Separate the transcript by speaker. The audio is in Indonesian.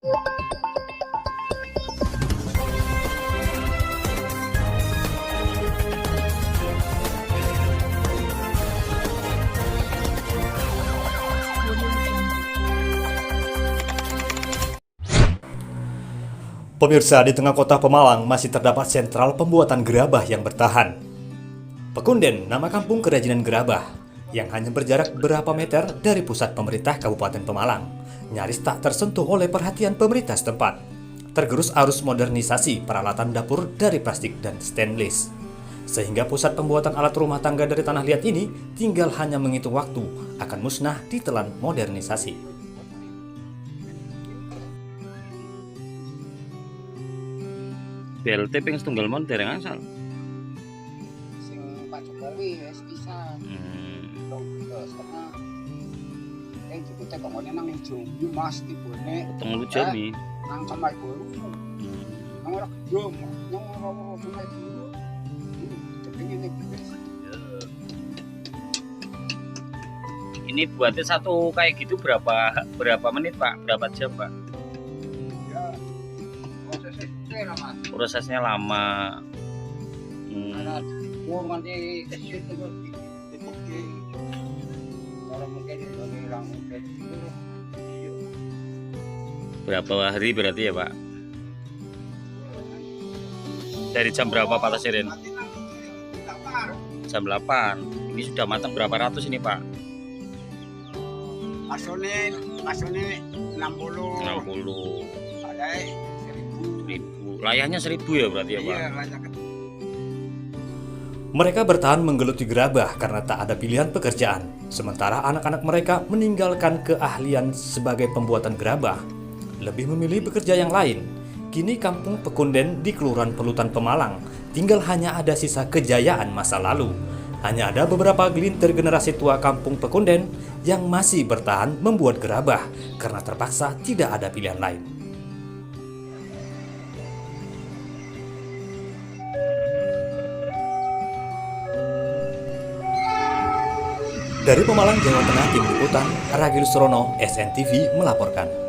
Speaker 1: Pemirsa, di tengah kota Pemalang masih terdapat sentral pembuatan gerabah yang bertahan. Pekunden, nama kampung kerajinan gerabah, yang hanya berjarak berapa meter dari pusat pemerintah Kabupaten Pemalang, nyaris tak tersentuh oleh perhatian pemerintah setempat. Tergerus arus modernisasi peralatan dapur dari plastik dan stainless. Sehingga pusat pembuatan alat rumah tangga dari tanah liat ini tinggal hanya menghitung waktu akan musnah ditelan modernisasi.
Speaker 2: BLT ping setunggal mon dereng asal.
Speaker 3: Sing Pak Jokowi wis bisa. Terus karena kita kok nang Jombi Mas tibone.
Speaker 2: Teng Jombi.
Speaker 3: Nang Kamar Baru. Nang ora gedung, nang ora Kamar Baru. Kepengin
Speaker 2: Ini buatnya satu kayak gitu berapa menit Pak? Berapa jam Pak?
Speaker 3: ya
Speaker 2: Prosesnya lama.
Speaker 3: Karena nanti kecil itu dibuki. Kalau mungkin itu hilang mungkin.
Speaker 2: Berapa hari berarti ya Pak? Dari jam berapa Pak Tasirin? Jam 8. Ini sudah matang berapa ratus ini Pak?
Speaker 3: Masone 60.
Speaker 2: 60.
Speaker 3: Ada
Speaker 2: 1000. Layahnya 1000 ya berarti ya Pak?
Speaker 3: iya banyak.
Speaker 1: Mereka bertahan menggeluti gerabah karena tak ada pilihan pekerjaan, sementara anak-anak mereka meninggalkan keahlian sebagai pembuatan gerabah, lebih memilih bekerja yang lain. Kini kampung Pekunden di Kelurahan Pelutan Pemalang tinggal hanya ada sisa kejayaan masa lalu. Hanya ada beberapa gelintir generasi tua kampung Pekunden yang masih bertahan membuat gerabah karena terpaksa tidak ada pilihan lain. Dari Pemalang, Jawa Tengah, Tim Liputan, Ragil Surono, SNTV melaporkan.